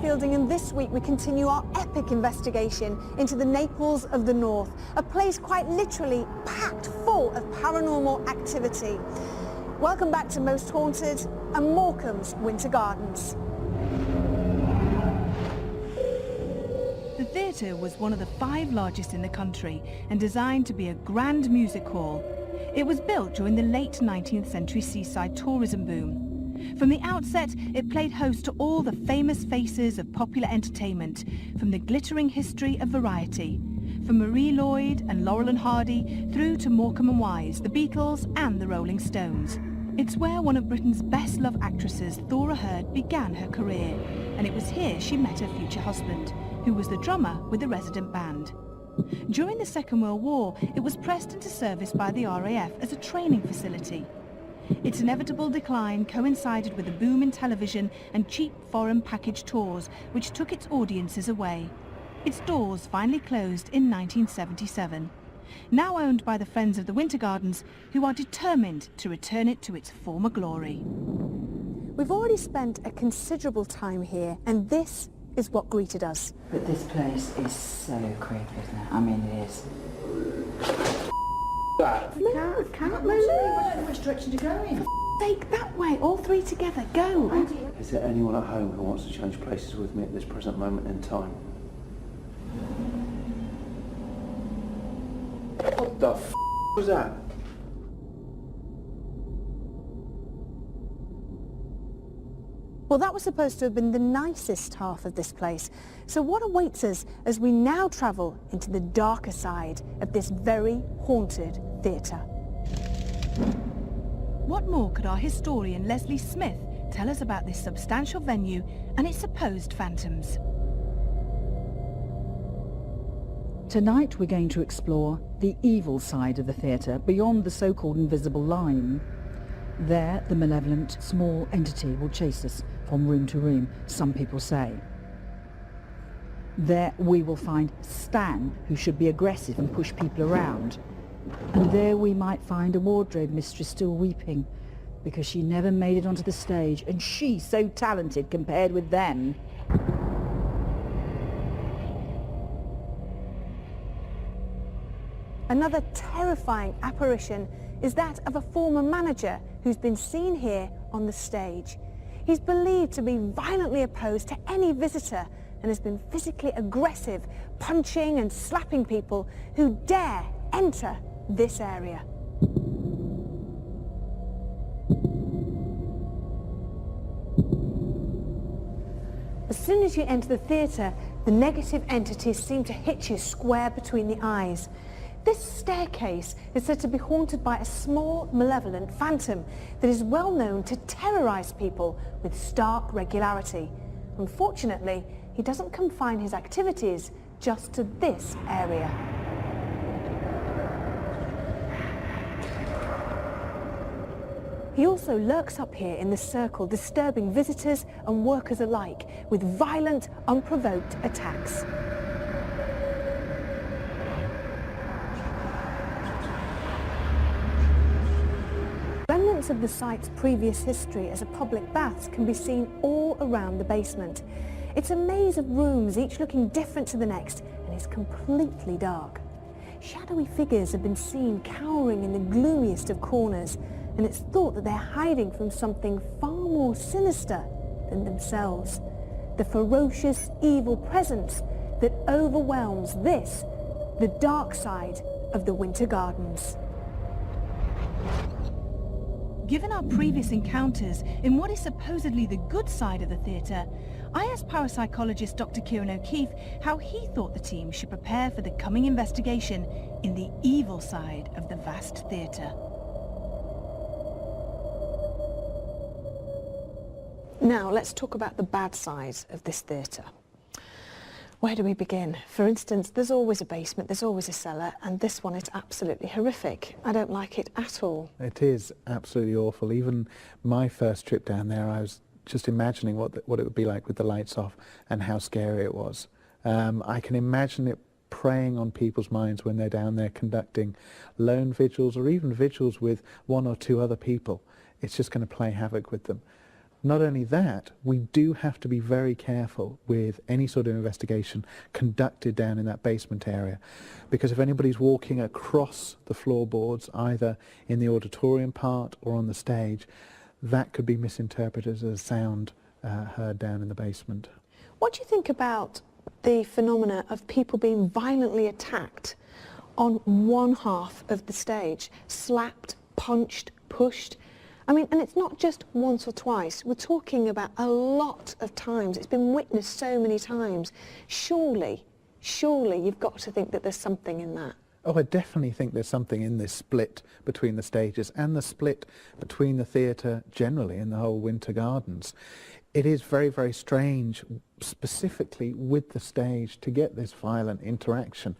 Fielding, and this week we continue our epic investigation into the Naples of the North, a place quite literally packed full of paranormal activity. Welcome back to Most Haunted and Morecambe's Winter Gardens. The theatre was one of the 5 largest in the country and designed to be a grand music hall. It was built during the late 19th century seaside tourism boom. From the outset, it played host to all the famous faces of popular entertainment, from the glittering history of variety, from Marie Lloyd and Laurel and Hardy through to Morecambe and Wise, the Beatles and the Rolling Stones. It's where one of Britain's best-loved actresses, Thora Hird, began her career, and it was here she met her future husband, who was the drummer with the resident band. During the Second World War, it was pressed into service by the RAF as a training facility. Its inevitable decline coincided with a boom in television and cheap foreign package tours, which took its audiences away. Its doors finally closed in 1977. Now owned by the Friends of the Winter Gardens, who are determined to return it to its former glory. We've already spent a considerable time here, and this is what greeted us. But this place is so creepy, isn't it? I mean, it is. That? I can't move. I don't know which direction to go in. Take that way, all 3 together, go. Is there anyone at home who wants to change places with me at this present moment in time? What the f*** was that? Well, that was supposed to have been the nicest half of this place. So what awaits us as we now travel into the darker side of this very haunted theatre? What more could our historian Leslie Smith tell us about this substantial venue and its supposed phantoms? Tonight we're going to explore the evil side of the theatre, beyond the so-called invisible line. There, the malevolent small entity will chase us from room to room, some people say. There we will find Stan, who should be aggressive and push people around. And there we might find a wardrobe mistress still weeping because she never made it onto the stage, and she's so talented compared with them. Another terrifying apparition is that of a former manager who's been seen here on the stage. He's believed to be violently opposed to any visitor and has been physically aggressive, punching and slapping people who dare enter this area. As soon as you enter the theatre, the negative entities seem to hit you square between the eyes. This staircase is said to be haunted by a small, malevolent phantom that is well known to terrorize people with stark regularity. Unfortunately, he doesn't confine his activities just to this area. He also lurks up here in the circle, disturbing visitors and workers alike with violent, unprovoked attacks. Remnants of the site's previous history as a public baths can be seen all around the basement. It's a maze of rooms, each looking different to the next, and is completely dark. Shadowy figures have been seen cowering in the gloomiest of corners, and it's thought that they're hiding from something far more sinister than themselves. The ferocious, evil presence that overwhelms this, the dark side of the Winter Gardens. Given our previous encounters in what is supposedly the good side of the theatre, I asked parapsychologist Dr. Kieran O'Keefe how he thought the team should prepare for the coming investigation in the evil side of the vast theatre. Now, let's talk about the bad side of this theatre. Where do we begin? For instance, there's always a basement, there's always a cellar, and this one is absolutely horrific. I don't like it at all. It is absolutely awful. Even my first trip down there, I was just imagining what it would be like with the lights off and how scary it was. I can imagine it preying on people's minds when they're down there conducting lone vigils or even vigils with 1 or 2 other people. It's just going to play havoc with them. Not only that, we do have to be very careful with any sort of investigation conducted down in that basement area, because if anybody's walking across the floorboards, either in the auditorium part or on the stage, that could be misinterpreted as a sound heard down in the basement. What do you think about the phenomena of people being violently attacked on one half of the stage? Slapped, punched, pushed? I mean, and it's not just once or twice. We're talking about a lot of times. It's been witnessed so many times. Surely you've got to think that there's something in that. Oh, I definitely think there's something in this split between the stages and the split between the theatre generally and the whole Winter Gardens. It is very, very strange, specifically with the stage, to get this violent interaction.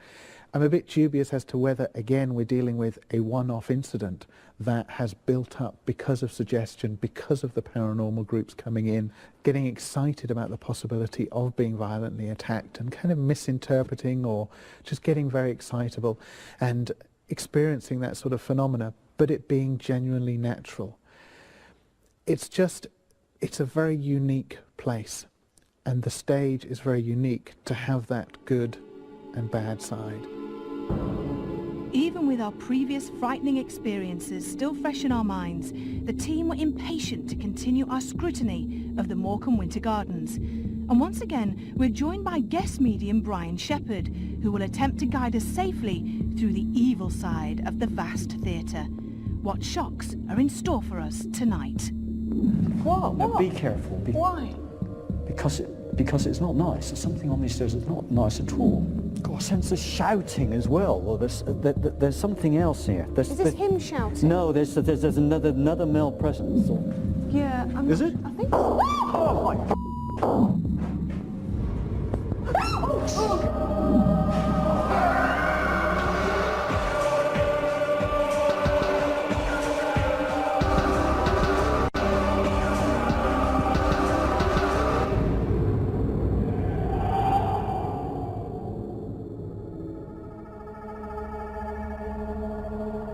I'm a bit dubious as to whether, again, we're dealing with a one-off incident that has built up because of suggestion, because of the paranormal groups coming in, getting excited about the possibility of being violently attacked and kind of misinterpreting or just getting very excitable and experiencing that sort of phenomena, but it being genuinely natural. It's a very unique place, and the stage is very unique to have that good and bad side. Even with our previous frightening experiences still fresh in our minds, the team were impatient to continue our scrutiny of the Morecambe Winter Gardens. And once again, we're joined by guest medium Brian Shepherd, who will attempt to guide us safely through the evil side of the vast theatre. What shocks are in store for us tonight? What? Now, be careful. Why? Because it's not nice. There's something on these stairs that's not nice at all. Got a sense of shouting as well. Well, there's something else here. Is this him shouting? No, there's another male presence. Yeah. Is it? I think so. Oh my!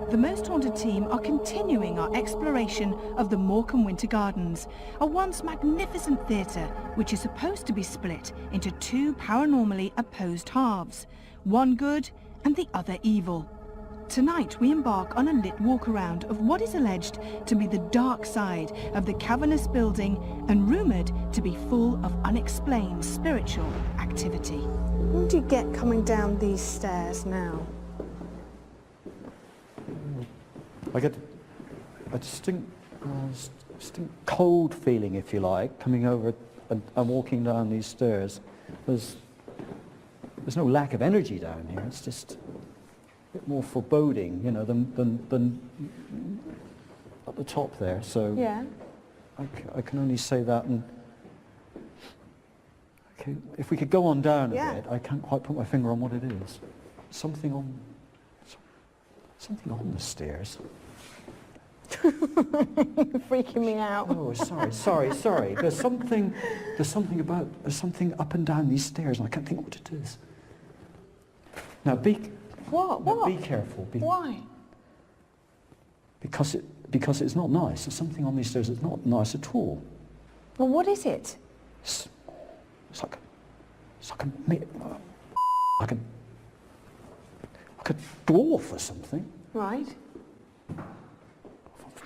The Most Haunted team are continuing our exploration of the Morecambe Winter Gardens, a once magnificent theatre which is supposed to be split into two paranormally opposed halves, one good and the other evil. Tonight we embark on a lit walk-around of what is alleged to be the dark side of the cavernous building and rumoured to be full of unexplained spiritual activity. What do you get coming down these stairs now? I get a distinct cold feeling, if you like, coming over and walking down these stairs. There's no lack of energy down here. It's just a bit more foreboding, you know, than at the top there. So Yeah. I can only say that. And okay, if we could go on down a bit, I can't quite put my finger on what it is. Something on the stairs. Freaking me out. Oh, sorry. There's something up and down these stairs, and I can't think what it is. Now, be careful. Why? Because it's not nice. There's something on these stairs that's not nice at all. Well, what is it? It's like a dwarf or something. Right.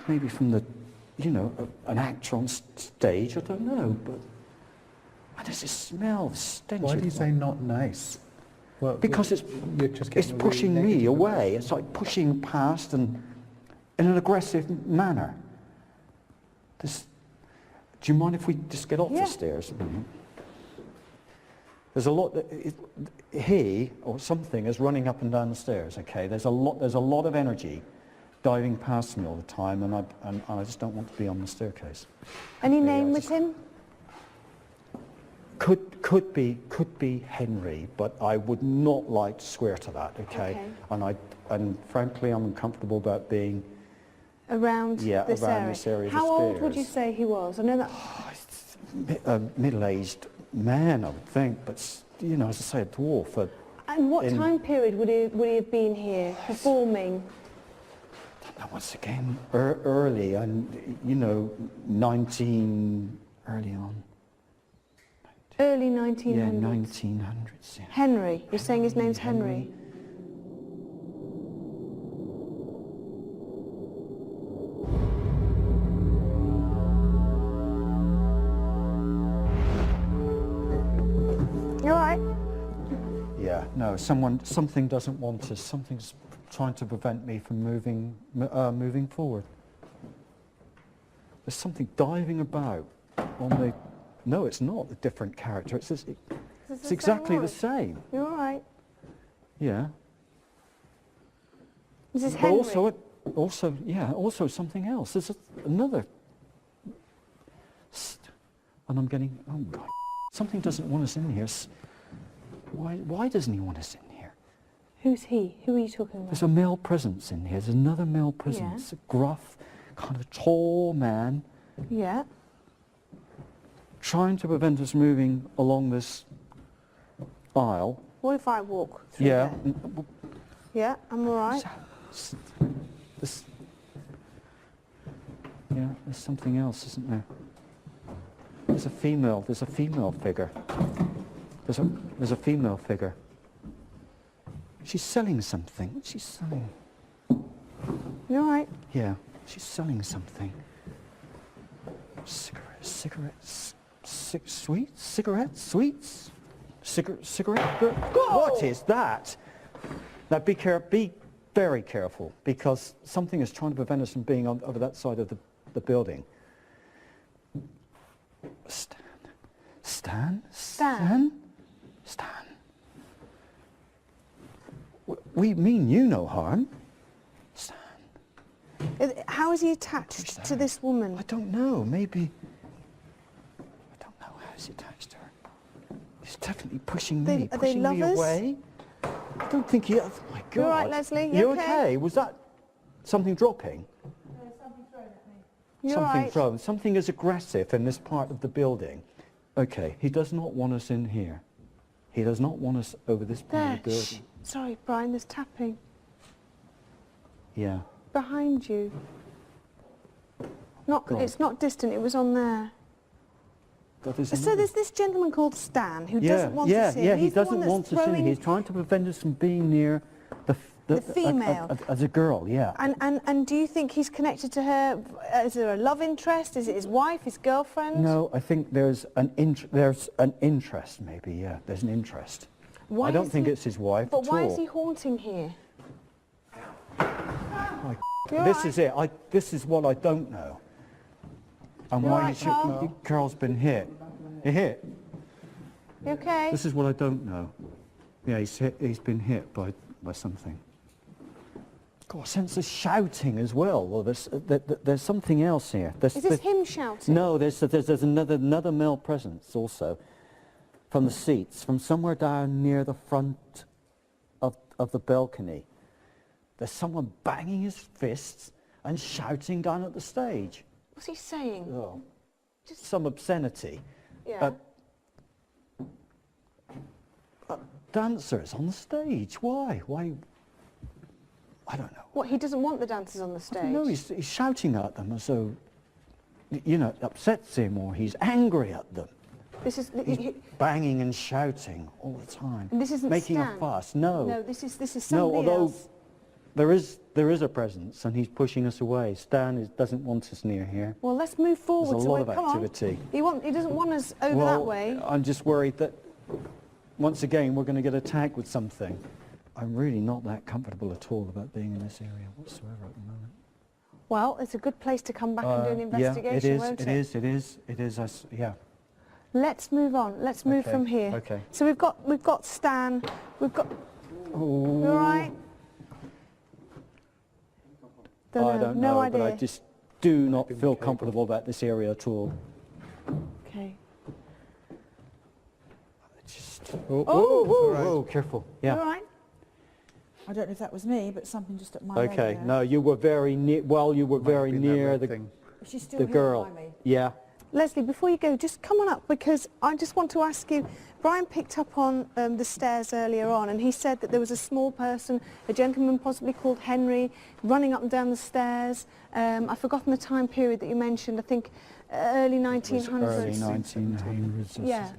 Maybe from an actor on stage, I don't know, but there's this smell, this stench. Why do you say not nice? Well, because it's pushing me away. It's like pushing past and in an aggressive manner. Do you mind if we just get off the stairs? There's a lot he or something is running up and down the stairs. Okay, there's a lot of energy diving past me all the time, and I just don't want to be on the staircase. Any name with him? Could be Henry, but I would not like to swear to that. Okay. And frankly, I'm uncomfortable about being around this area. This area. How old would you say he was? I know that. A middle-aged man, I would think, but as I say, a dwarf. And what time period would he have been here performing? Once again, early, and 19 early on. Early 1900s. Yeah, 1900s. Yeah. Henry. You're saying his name's Henry? You all right? Yeah, no, something doesn't want us. Something's trying to prevent me from moving forward. There's something diving about on the... No, it's not a different character. It's exactly the same. You're all right. Yeah. This is But Henry. also something else. There's another... And I'm getting... Oh, God. Something doesn't want us in here. Why doesn't he want us in here? Who's he? Who are you talking about? There's a male presence in here. There's another male presence. Yeah. A gruff, kind of tall man Yeah. trying to prevent us moving along this aisle. What if I walk through Yeah. there? Yeah, I'm all right. This, yeah, there's something else, isn't there? There's a female figure. There's a female figure. She's selling something. What's she selling? You all right? Yeah, she's selling something. Cigarettes, sweets? Cigarette? What is that? Now be very careful, because something is trying to prevent us from being over that side of the building. Stan? We mean you no harm. Stan. How is he attached to this woman? I don't know, maybe... I don't know how he's attached to her. He's definitely pushing me, Are they pushing me lovers? away. I don't think he... Oh my God. You all right, Leslie? You okay? Was that something dropping? You're Something right. thrown. Something is aggressive in this part of the building. Okay, he does not want us in here. He does not want us over this part There. of the building. Sorry, Brian, there's tapping. Yeah. Behind you. God. It's not distant, it was on there. That is So another- there's this gentleman called Stan who yeah, doesn't want yeah, us in. yeah, He's he the one doesn't that's want us in. throwing- He's trying to prevent us from being near The female. As a girl, yeah. And do you think he's connected to her? Is there a love interest? Is it his wife, his girlfriend? No, I think there's an interest, maybe, yeah. There's an interest. Why I don't is think he- it's his wife But at why all. is he haunting here? You're This right. is it. This is what I don't know. And You're why right, Carl. Carl's been hit. He hit. You okay? This is what I don't know. Yeah, he's been hit by something. Got a sense of shouting as well. Well, there's something else here. Is this him shouting? No, there's another male presence also from the seats, from somewhere down near the front of the balcony. There's someone banging his fists and shouting down at the stage. What's he saying? Oh, just some obscenity. Yeah. Dancers on the stage. Why? Why? I don't know. What, he doesn't want the dancers on the stage? No, he's shouting at them as though, you know, it upsets him, or he's angry at them. This is... He's banging and shouting all the time. And this isn't making Stan? a fuss. No. No, this is No, somebody although else. there is a presence, and he's pushing us away. Stan doesn't want us near here. Well, let's move forward. There's a so lot we- of come on. activity. He doesn't want us over that way. I'm just worried that once again we're going to get attacked with something. I'm really not that comfortable at all about being in this area whatsoever at the moment. Well, it's a good place to come back and do an investigation, yeah, won't it? it is. Yeah. Let's move on. Let's move Okay, from here. okay. So we've got Stan. We've got... Oh. You all right? I don't no know, idea. but I just do not feel comfortable about this area at all. Okay. Oh, careful. You all Yeah. right? I don't know if that was me, but something just at my Okay. leg there. No, you were very near. Well, you were very near the She's still the here girl. by me. Yeah. Leslie, before you go, just come on up, because I just want to ask you, Brian picked up on the stairs earlier on, and he said that there was a small person, a gentleman possibly called Henry, running up and down the stairs. I've forgotten the time period that you mentioned. I think early 1900s. Early 1900s. Yeah.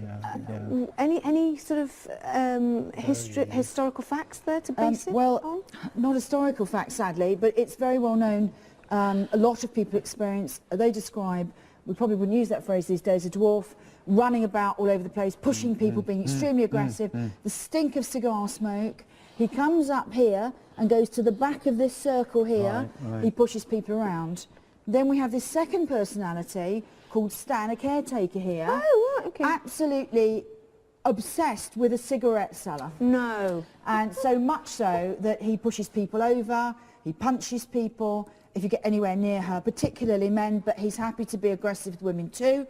Yeah. Any sort of historical facts there to base it well, on? not historical facts, sadly, but it's very well known. A lot of people experience, they describe, we probably wouldn't use that phrase these days, a dwarf running about all over the place, pushing people, being extremely aggressive, the stink of cigar smoke. He comes up here and goes to the back of this circle here. Right. He pushes people around. Then we have this second personality called Stan, a caretaker here. Oh, right, okay. Absolutely obsessed with a cigarette seller. No. And so much so that he pushes people over, he punches people if you get anywhere near her, particularly men, but he's happy to be aggressive with women too.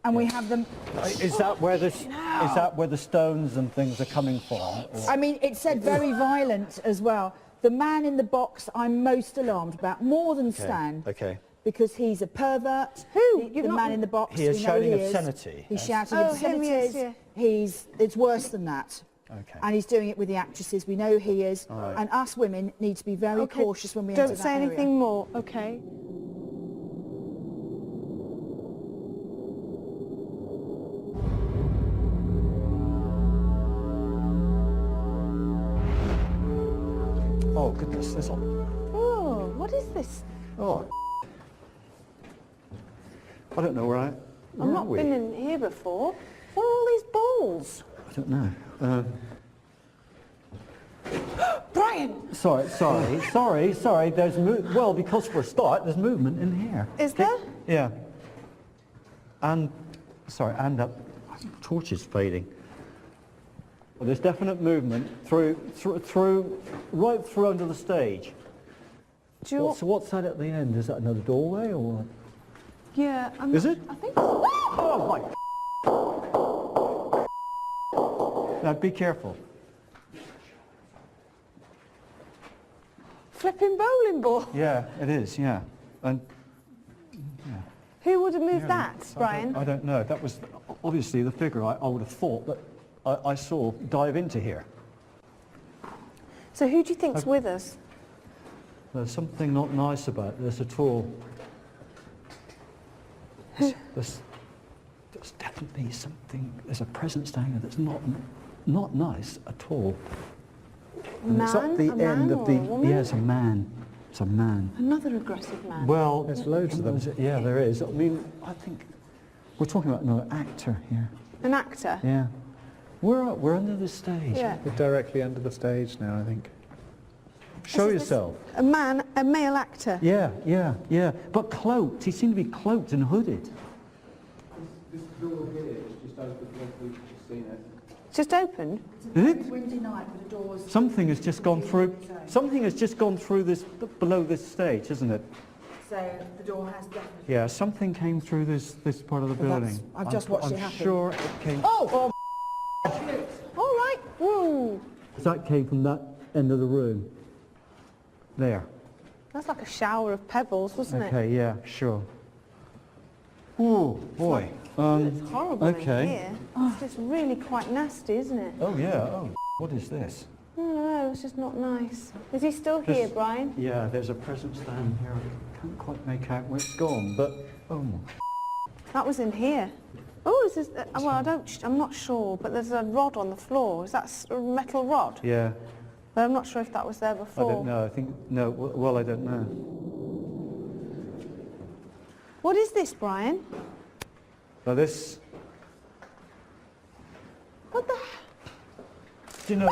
And we have them... Is that where the stones and things are coming from? Or? I mean, it said very violent as well. The man in the box I'm most alarmed about, more than Stan. Okay. Because he's a pervert. Who? The man in the box. He is we know shouting he is. obscenity. He's shouting Oh, him, yes, obscenities. yeah. It's worse than that. Okay. And he's doing it with the actresses. We know he is. Right. And us women need to be very Okay, cautious when we enter don't that say area. anything more, okay? Oh goodness, there's all... Oh, what is this? Oh, I don't know where I've are not we? been in here before. What are all these balls? I don't know. Brian! Sorry. There's well, because for a start, there's movement in here. Is there? Yeah. And that torch is fading. Well, there's definite movement through right through under the stage. Do you So what's that at the end? Is that another doorway or what? Yeah, I'm Is not, it? I think so. Oh my! Now be careful. Flipping bowling ball. Yeah, it is. Yeah, and Who would have moved yeah, that, Brian? I don't know. That was obviously the figure I would have thought that I saw dive into here. So who do you think's with us? There's something not nice about this at all. There's definitely something. There's a presence down here that's not nice at all. And it's at the A end man of or the. a woman? Yeah, it's a man. It's a man. Another aggressive man. Well, There's loads of them. Yeah, there is. I mean, I think we're talking about another actor here. An actor? Yeah. We're under the stage. Yeah. We're directly under the stage now, I think. Show This is- yourself. A man, a male actor. Yeah. But cloaked. He seemed to be cloaked and hooded. This door here is just open, we've just seen it. It's just opened? Is it? Windy night with the doors. Something has just gone through. Something has just gone through this below this stage, isn't it? So the door has definitely... Yeah. Something came through this part of the Well, building. I've just watched it happen. I'm sure it came. Oh! All right. Whoa. That came from that end of the room. There. That's like a shower of pebbles, wasn't it? Okay. Yeah. Sure. Oh boy. It's horrible okay. in here. It's just really quite nasty, isn't it? Oh yeah. Oh. What is this? I don't know, it's just not nice. Is he still here, This- Brian? Yeah. There's a presence down here. I can't quite make out where it's gone, but oh. That was in here. Oh, this is, well, I'm not sure, but there's a rod on the floor. Is that a metal rod? Yeah. But I'm not sure if that was there I before. don't know. I think no. Well, I don't know. What is this, Brian? Now this. What the, Do you know?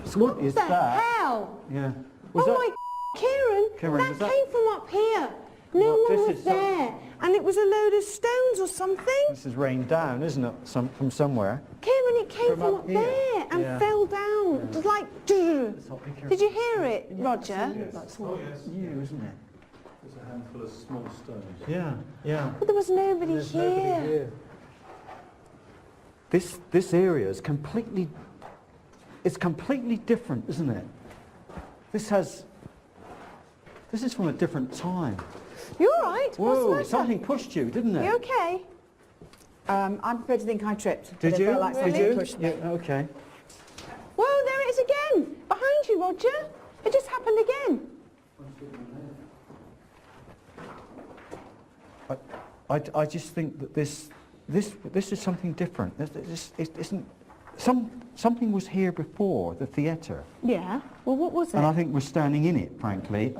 So what is the that? hell? Yeah. Oh my, Kieran, Kieran, was that that- came from up here. No What, one this was is some- there. And it was a load of stones or something. This is rained down, isn't it? From somewhere. Kieran, it came From from up up here. there and Yeah. fell down. It was like... Did you hear it, Roger? That's you, isn't it? There's a handful of small stones. Yeah. Yeah. But there was nobody There's here. nobody here. This area is completely. It's completely different, isn't it? This has. This is from a different time. You all right? Whoa, What's the matter? something pushed you, didn't it? You okay? I'm prepared to think I tripped. Did but you? I felt like Did something you? pushed me. Yeah, okay. Whoa, there it is again! Behind you, Roger! It just happened again! I just think that this is something different. This isn't. Something was here before, the theatre. Yeah? Well, what was it? And I think we're standing in it, frankly.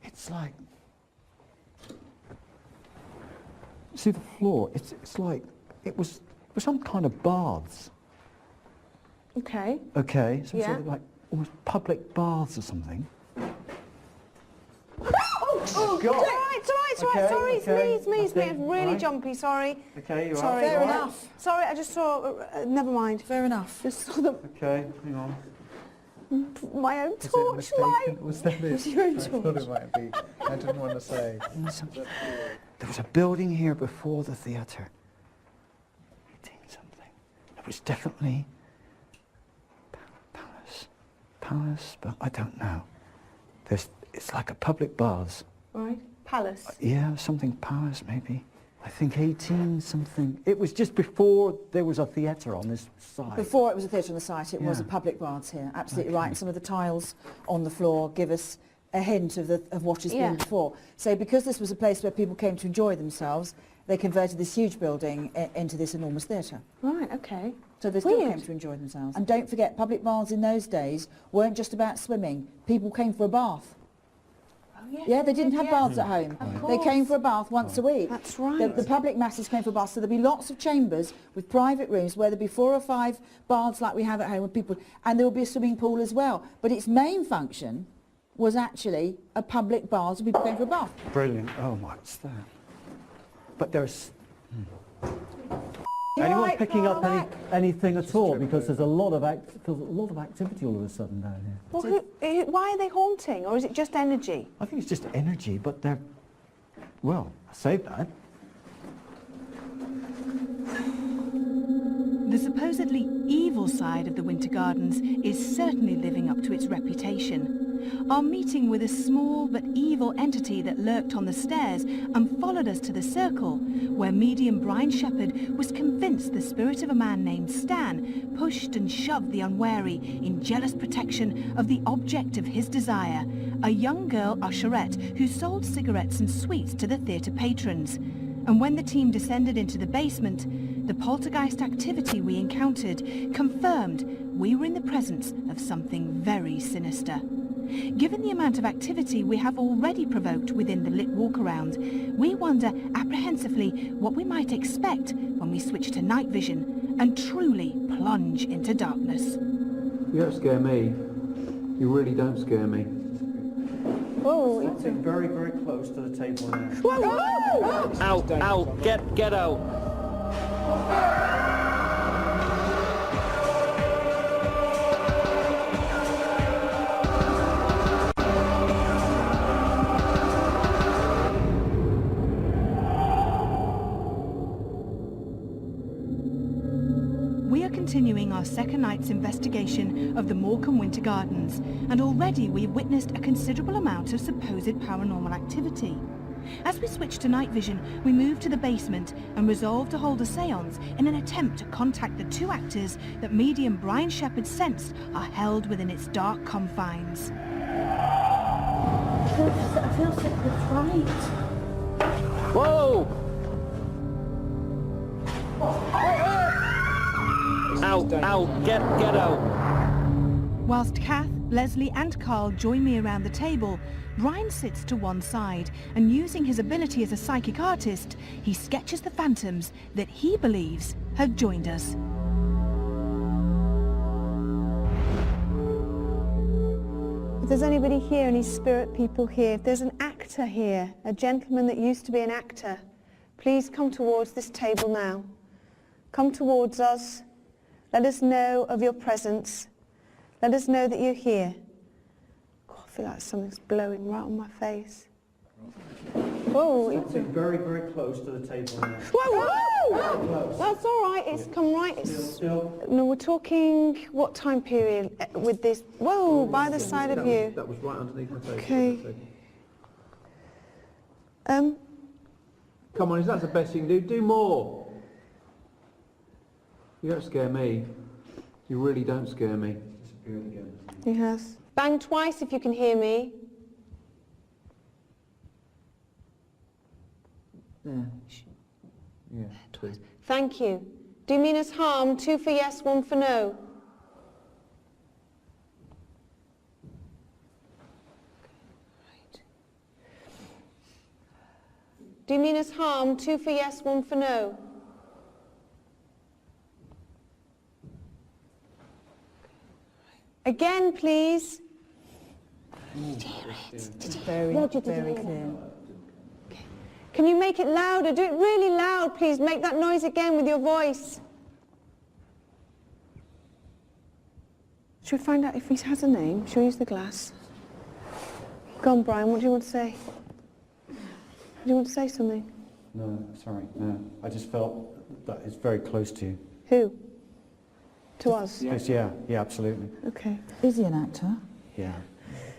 It's like... See the floor? It's like... It was some kind of baths. Okay. Okay, some Yeah. sort of like almost public baths or something. Oh, God. it's all right, Okay, sorry, okay, it's me, it's okay, really right. jumpy, sorry. Okay, you Sorry. are. Fair you are. enough. Sorry, I just saw, never mind. Fair enough. Just saw the, Okay, hang on. my own Was it a torchlight. mistaken? Was that it? Was your own I thought it might be. I didn't want to say. There was a building here before the theatre. 18 something. It was definitely palace, but I don't know. It's like a public baths. Right, palace. Yeah, something palace maybe. I think 18 something. It was just before there was a theatre on this side. Before it was a theatre on the site, it was a Yeah. public baths here. Absolutely Okay. right. And some of the tiles on the floor give us a hint of what has Yeah. been before. So because this was a place where people came to enjoy themselves, they converted this huge building into this enormous theatre. Right, okay. So they still Weird. came to enjoy themselves. And don't forget, public baths in those days weren't just about swimming. People came for a bath. Oh, yes, Yeah, they didn't have yes. baths at home. Of They came course. for a bath once a week. That's right. The public masses came for baths, so there'd be lots of chambers with private rooms where there'd be 4 or 5 baths like we have at home with people, and there would be a swimming pool as well. But its main function was actually a public bath, so people came for a bath. Brilliant. Oh my, what's that? But there's... You're Anyone right, picking up Carl, anything at all? Because there's a lot of activity all of a sudden down here. Well, why are they haunting, or is it just energy? I think it's just energy, but they're... Well, I say that. The supposedly evil side of the Winter Gardens is certainly living up to its reputation. Our meeting with a small but evil entity that lurked on the stairs and followed us to the circle, where medium Brian Shepherd was convinced the spirit of a man named Stan pushed and shoved the unwary in jealous protection of the object of his desire, a young girl usherette who sold cigarettes and sweets to the theatre patrons. And when the team descended into the basement, the poltergeist activity we encountered confirmed we were in the presence of something very sinister. Given the amount of activity we have already provoked within the lit walk-around, we wonder apprehensively what we might expect when we switch to night vision and truly plunge into darkness. You don't scare me. You really don't scare me. Oh, Something very, very close to the table now. whoa! Out, get out. We are continuing our second night's investigation of the Morecambe Winter Gardens, and already we've witnessed a considerable amount of supposed paranormal activity. As we switch to night vision, we move to the basement and resolve to hold a séance in an attempt to contact the 2 actors that medium Brian Shepherd sensed are held within its dark confines. I feel sick with fright. Whoa! Out, get out. Whilst Kath, Leslie and Carl join me around the table, Brian sits to one side and, using his ability as a psychic artist, he sketches the phantoms that he believes have joined us. If there's anybody here, any spirit people here, if there's an actor here, a gentleman that used to be an actor, please come towards this table now. Come towards us. Let us know of your presence. Let us know that you're here. God, I feel like something's blowing right on my face. Whoa, Something very, very close to the table now. whoa, whoa! Oh, that's all right. It's come right. No, we're talking what time period with this? Whoa, by the side of you. That was right underneath my face. Okay. Come on, if that's the best you can do, do more. You don't scare me. You really don't scare me. He has. Bang twice if you can hear me. There. Yeah, twice. Thank you. Do you mean us harm? 2 for yes, 1 for no. Do you mean us harm? 2 for yes, 1 for no. Again, please. Very, Roger, did you very hear clear. Can you make it louder? Do it really loud, please. Make that noise again with your voice. Should we find out if he has a name? Shall we use the glass? Go on, Brian, what do you want to say? Do you want to say something? No, sorry, no. I just felt that it's very close to you. Who? To us? Yeah, absolutely. Okay. Is he an actor? Yeah.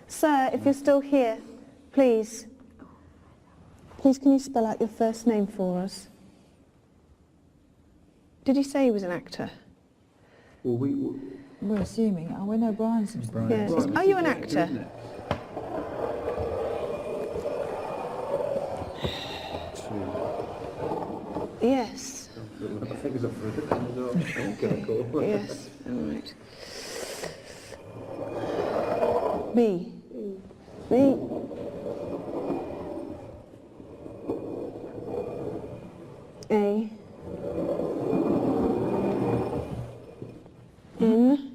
Sir, if you're still here, please. Please, can you spell out your first name for us? Did he say he was an actor? Well, We're assuming. Oh, we know Brian's. Yes. Are you an actor? Yes. I think it's a fruit. Okay, cool. Yes. All right. B. B. A. N.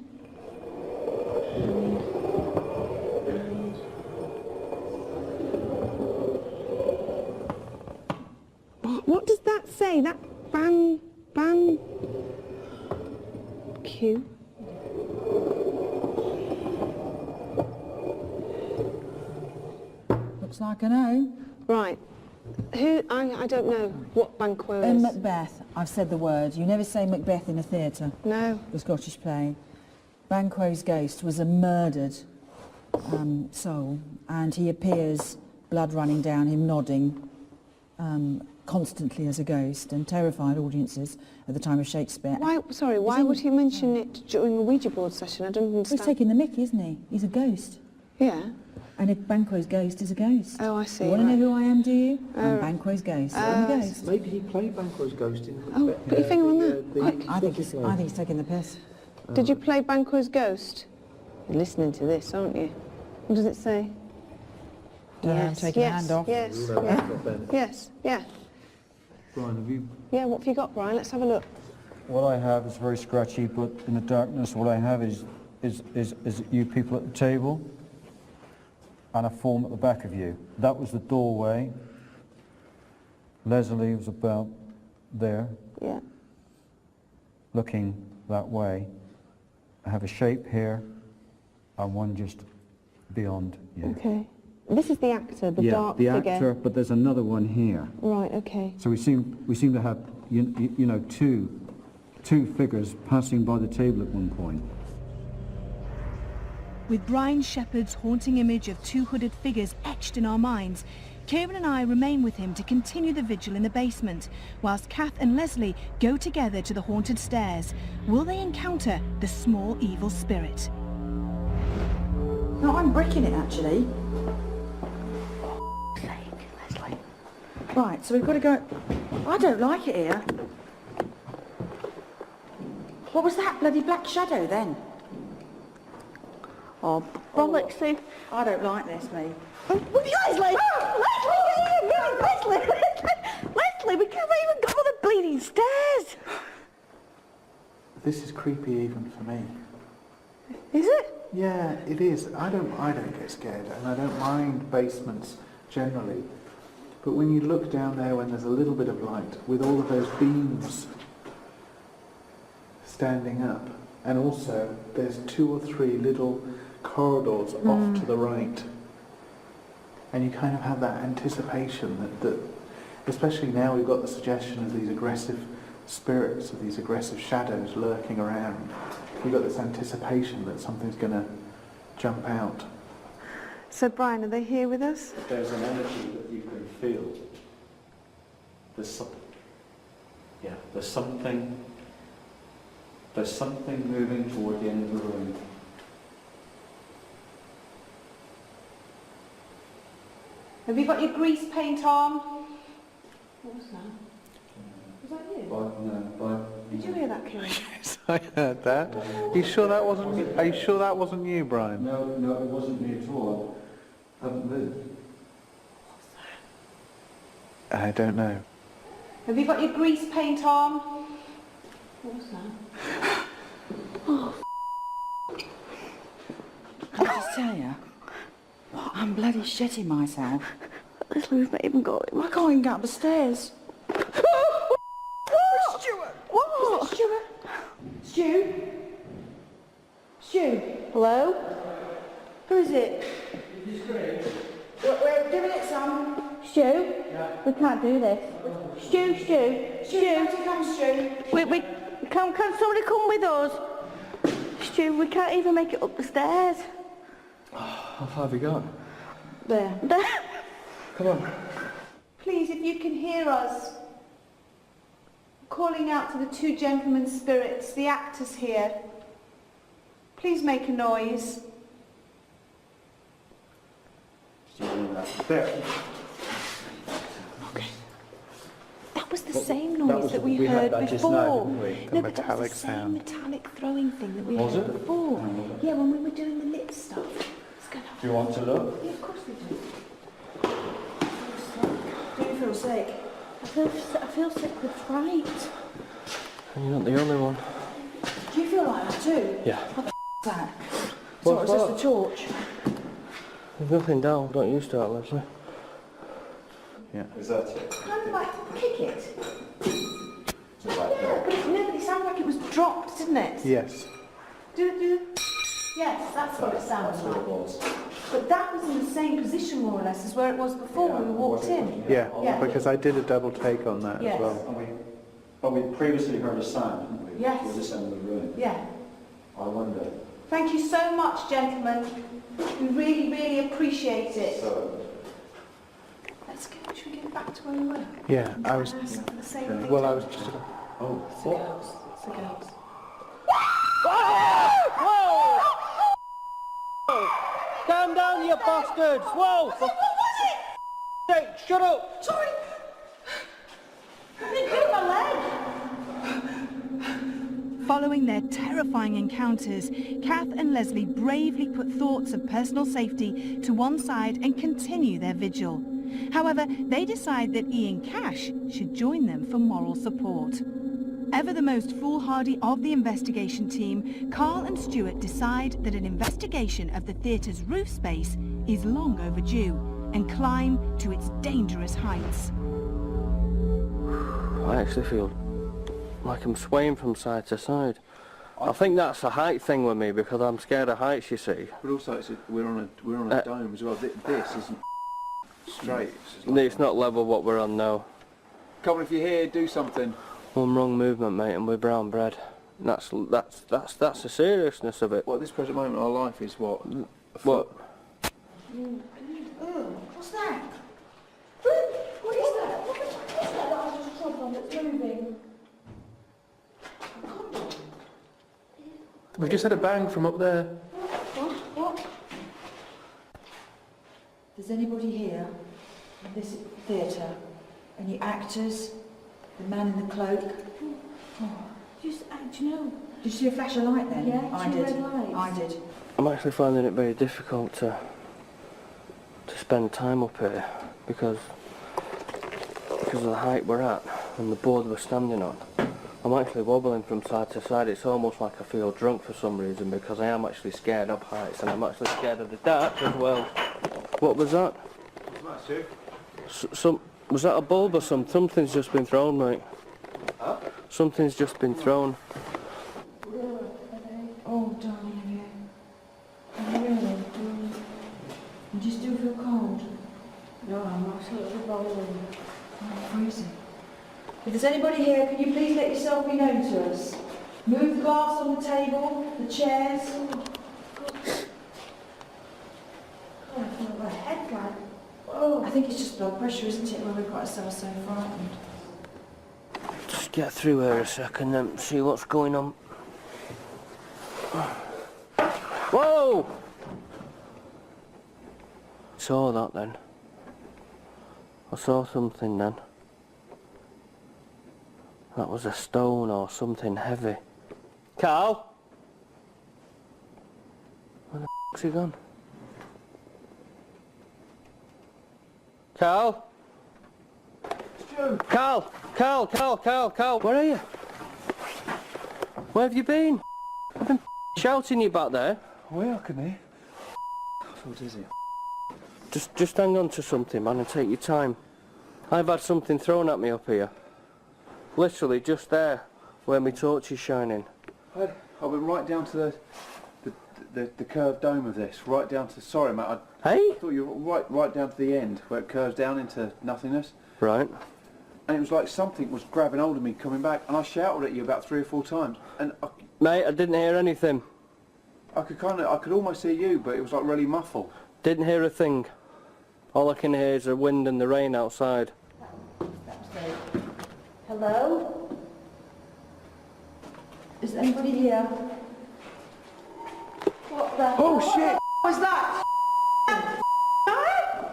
What does that say? That ban Q. Looks like an O. Right. Who? I don't know what Banquo In is. Macbeth, I've said the word. You never say Macbeth in a theatre, No. the Scottish play. Banquo's ghost was a murdered soul, and he appears, blood running down him, nodding constantly as a ghost, and terrified audiences at the time of Shakespeare. Why? Sorry. Why would he mention it during a Ouija board session? I don't Well, he's understand. taking the mickey, isn't he? He's a ghost. Yeah. And if Banquo's ghost is a ghost. Oh, I see. You want to right. know who I am, do you? I'm Banquo's ghost. I'm a ghost. Maybe he played Banquo's ghost in Oh, put your finger on that. I think he's taking the piss. Did you play Banquo's ghost? You're listening to this, aren't you? What does it say? I'm taking yes, a hand off. Yes. Yeah. Yes. Yeah. Brian, have you... Yeah. What have you got, Brian? Let's have a look. What I have is very scratchy, but in the darkness, what I have is you people at the table and a form at the back of you. That was the doorway. Leslie was about there, Yeah. looking that way. I have a shape here and one just beyond you. Okay. This is the actor, the Yeah, dark the figure. actor, but there's another one here. Right. Okay. So we seem to have you know two figures passing by the table at one point. With Brian Shepherd's haunting image of 2 hooded figures etched in our minds, Kieran and I remain with him to continue the vigil in the basement, whilst Kath and Leslie go together to the haunted stairs. Will they encounter the small evil spirit? No, I'm bricking it, actually. Leslie. Right, so we've got to go... I don't like it here. What was that bloody black shadow, then? Oh, bollocks! I don't like this, me. Leslie! Leslie! Leslie, we can't even go up the bleeding stairs! This is creepy even for me. Is it? Yeah, it is. I don't get scared, and I don't mind basements generally. But when you look down there when there's a little bit of light, with all of those beams standing up, and also there's 2 or 3 little corridors off to the right, and you kind of have that anticipation that especially now we've got the suggestion of these aggressive spirits, of these aggressive shadows lurking around. You've got this anticipation that something's going to jump out. So Brian, are they here with us? There's an energy that you can feel. There's something moving toward the end of the room. Have you got your grease paint on? What was that? Was that you? No. Did you hear that, Kieran? Yes, I heard that. Are you sure that wasn't you, Brian? No, it wasn't me at all. I haven't moved. I don't know. Have you got your grease paint on? What was that? Can I just tell you? I'm bloody shitting myself. This room's not even going. I can't even get up the stairs. Stuart! What? Stuart? Stu? Hello? Who is it? We're doing it, Sam. Stu? Yeah. We can't do this. Stu. Come, Stu. Can somebody come with us? Stu, we can't even make it up the stairs. How far have you gone? There. Come on. Please, if you can hear us, calling out to the two gentlemen spirits, the actors here. Please make a noise. There. Okay. That was the same noise that we heard that before. just now, didn't we? The but that was metallic the same sound. metallic throwing thing that we Was heard it? before. Yeah, when we were doing the lip stuff. It's gonna... Do you want to look? Yeah, of course we do. Do you feel sick? I feel sick with fright. You're not the only one. Do you feel like that too? Yeah. What the f*** is that? What's So, is that? this the torch? There's nothing down. Don't you start, Leslie. Yeah. Is that it? Kind of like kick it. It's like Yeah, but it sounded like it was dropped, didn't it? Yes. Do. Yes, that's what it sounds like. But that was in the same position, more or less, as where it was before when we walked in. Yeah, Yeah. because I did a double take on that Yes. as well. But we previously heard a sound, didn't we? Yes. It was this end of the room. Yeah. I wonder. Thank you so much, gentlemen. We really, really appreciate it. So, Let's go. Should we get back to where we were? Yeah, I was. The same thing. Well, I was just. oh, It's the girls. It's the girls. Calm down, you bastards! Whoa! What was it? Hey, shut up! Sorry. I didn't hit my leg. Following their terrifying encounters, Kath and Leslie bravely put thoughts of personal safety to one side and continue their vigil. However, they decide that Ian Cash should join them for moral support. Ever the most foolhardy of the investigation team, Carl and Stuart decide that an investigation of the theatre's roof space is long overdue and climb to its dangerous heights. I actually feel like I'm swaying from side to side. I think that's a height thing with me because I'm scared of heights, you see. But also, we're on a dome as well. This isn't straight. It's not level what we're on now. Come on, if you're here, do something. One wrong movement, mate, and we're brown bread. That's the seriousness of it. Well, at this present moment, our life is what? What? What's that? What is that? What is that I just trod on that's moving? We've just had a bang from up there. What? Does anybody here in this theatre? Any actors? The man in the cloak? Do you know? Did you see a flash of light then? Yeah, I two did. red lights. I did. I'm actually finding it very difficult to spend time up here because of the height we're at and the board we're standing on. I'm actually wobbling from side to side. It's almost like I feel drunk for some reason because I am actually scared of heights and I'm actually scared of the dark as well. What was that? Was that a bulb or something? Something's just been thrown, mate. Huh? Something's just been thrown. Oh, darling, yeah. Really? You just do feel cold? No, I'm absolutely boiling. Oh, freezing. If there's anybody here, can you please let yourself be known to us? Move the glass on the table, the chairs. Oh, I feel my head like... Oh, I think it's just blood pressure, isn't it, when we've got ourselves so frightened? Just get through here a second and see what's going on. Whoa! Saw that then. I saw something then. That was a stone or something heavy. Carl? Where the f***'s he gone? Carl? Carl, where are you? Where have you been? I've been shouting you back there. Where can he? So dizzy. Just hang on to something, man, and take your time. I've had something thrown at me up here. Literally just there, where my torch is shining. I went right down to the curved dome of this, right down to... Sorry, mate, Hey? I thought you were right down to the end, where it curves down into nothingness. Right. And it was like something was grabbing hold of me coming back, and I shouted at you about 3 or 4 times. And Mate, I didn't hear anything. I could almost hear you, but it was like really muffled. Didn't hear a thing. All I can hear is the wind and the rain outside. Hello? Is anybody here? What the... Oh shit! What was that?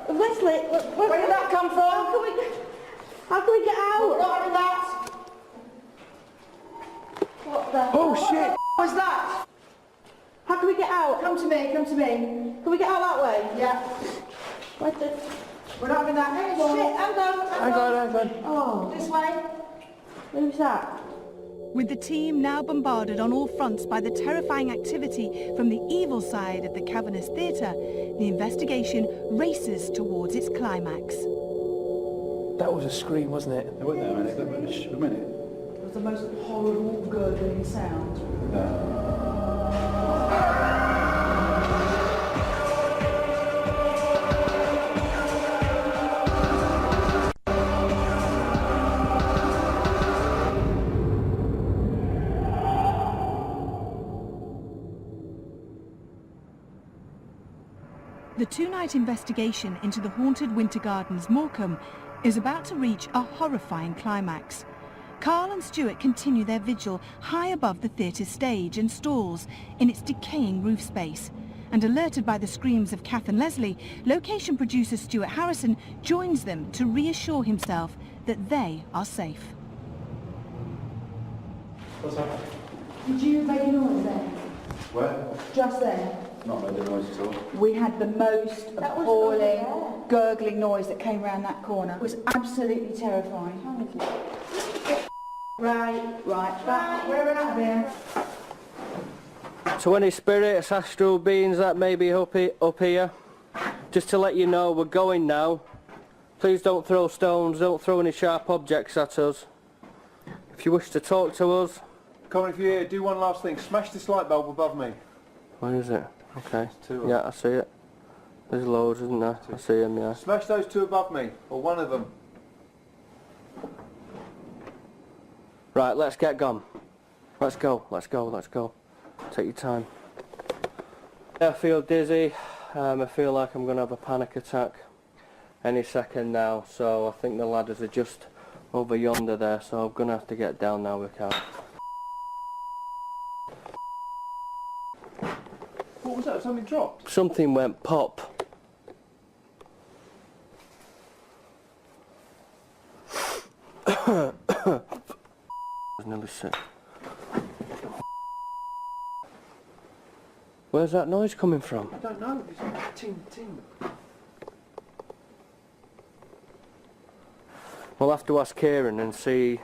Wesley, Where did that come from? how can we get out? Not having that. What the... Oh shit! What was that? How can we get out? Come to me, come to me. Can we get out that way? Yeah. Where's the... We're not having that. Hey, shit, hang on. Hang on. Oh, This way. who's that? With the team now bombarded on all fronts by the terrifying activity from the evil side of the cavernous theatre, the investigation races towards its climax. That was a scream, wasn't it? Wait there a minute, a minute. It was the most horrible gurgling sound. The two-night investigation into the haunted Winter Gardens, Morecambe, is about to reach a horrifying climax. Carl and Stuart continue their vigil high above the theatre's stage and stalls in its decaying roof space. And alerted by the screams of Kath and Leslie, location producer Stuart Harrison joins them to reassure himself that they are safe. What's happening? Did you make a noise there? Where? Just there. Not made a noise at all. We had the most appalling, gurgling noise that came around that corner. It was absolutely terrifying. Right, back. We're out of here. To any spirits, astral beings that may be up here, just to let you know we're going now. Please don't throw stones, don't throw any sharp objects at us. If you wish to talk to us... Come on, if you're here, do one last thing. Smash this light bulb above me. Where is it? Okay. Two. Yeah, I see it. There's loads, isn't there? I see them, yeah. Smash those 2 above me, or one of them. Right, let's get gone. Let's go. Take your time. I feel dizzy. I feel like I'm going to have a panic attack any second now, so I think the ladders are just over yonder there, so I'm going to have to get down now, we can't. What was that? Something dropped? Something went pop. I was nearly sick. Where's that noise coming from? I don't know. It's like ting, ting. We'll have to ask Kieran and see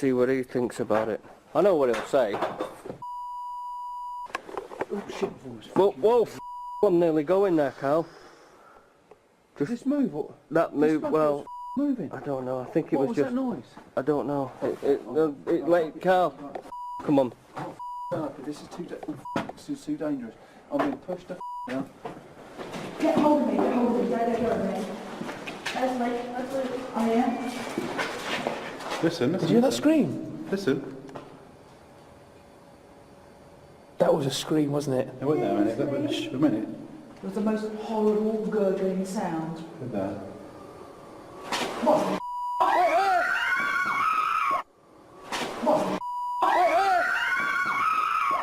what he thinks about it. I know what he'll say. Oh shit, Whoa, I'm nearly going there, Carl. Did this move? Or? That move, well, moving. I don't know. I think it What was was just. that noise? I don't know. Like, Carl, come on. No, this is too dangerous. I'm being pushed the now. Get hold of me, don't let go of me. Listen, Did you hear that scream? Listen. That was a scream, wasn't it? Wait there a minute. Shh, a minute. It was the most horrible gurgling sound. Wait there.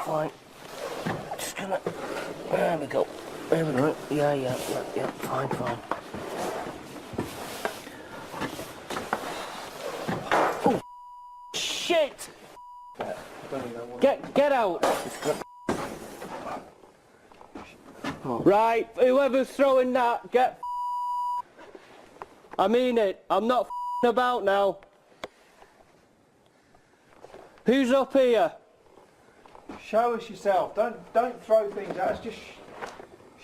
Fine. Just gonna... There we go. There we go. Yeah, fine. Oh, shit! Get out! Right, whoever's throwing that, get I mean it, I'm not about now. Who's up here? Show us yourself. Don't throw things at us. Just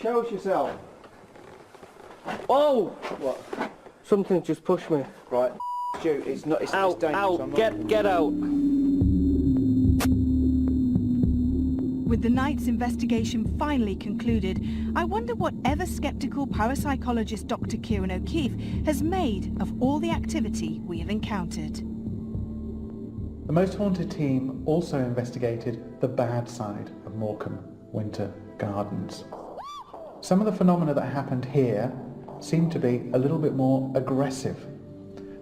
show us yourself. Oh! What? Something just pushed me. Right. Stu, it's not. It's Out, dangerous. out, I'm not... get out. With the night's investigation finally concluded, I wonder what ever-skeptical parapsychologist Dr. Kieran O'Keefe has made of all the activity we have encountered. The Most Haunted team also investigated the bad side of Morecambe Winter Gardens. Some of the phenomena that happened here seemed to be a little bit more aggressive.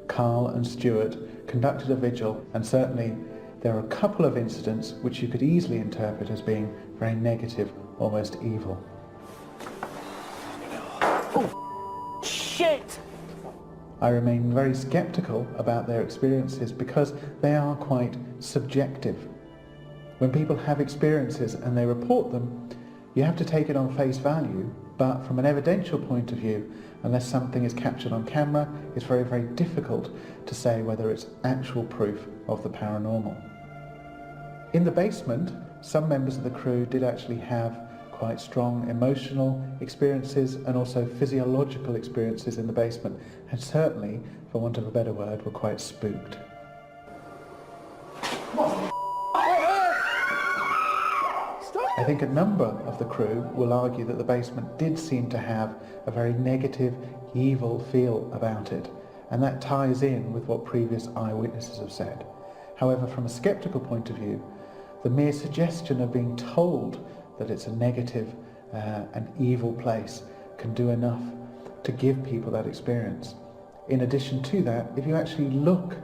Carl and Stuart conducted a vigil, and certainly there are a couple of incidents which you could easily interpret as being very negative, almost evil. Oh, shit! I remain very sceptical about their experiences because they are quite subjective. When people have experiences and they report them, you have to take it on face value, but from an evidential point of view, unless something is captured on camera, it's very, very difficult to say whether it's actual proof of the paranormal. In the basement, some members of the crew did actually have quite strong emotional experiences and also physiological experiences in the basement, and certainly, for want of a better word, were quite spooked. I think a number of the crew will argue that the basement did seem to have a very negative, evil feel about it, and that ties in with what previous eyewitnesses have said. However, from a sceptical point of view, the mere suggestion of being told that it's a negative and evil place can do enough to give people that experience. In addition to that, if you actually look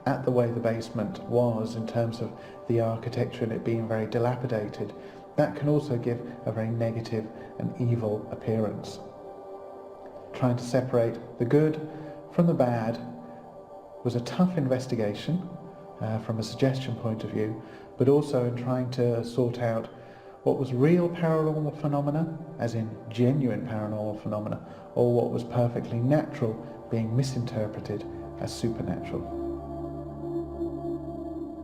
at the way the basement was in terms of the architecture and it being very dilapidated, that can also give a very negative and evil appearance. Trying to separate the good from the bad was a tough investigation from a suggestion point of view, but also in trying to sort out what was real paranormal phenomena, as in genuine paranormal phenomena, or what was perfectly natural being misinterpreted as supernatural.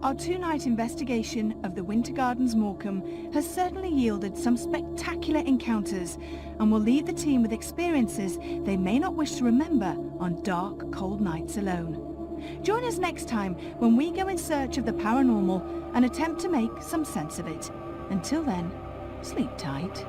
Our two-night investigation of the Winter Gardens Morecambe has certainly yielded some spectacular encounters and will leave the team with experiences they may not wish to remember on dark, cold nights alone. Join us next time when we go in search of the paranormal and attempt to make some sense of it. Until then, sleep tight.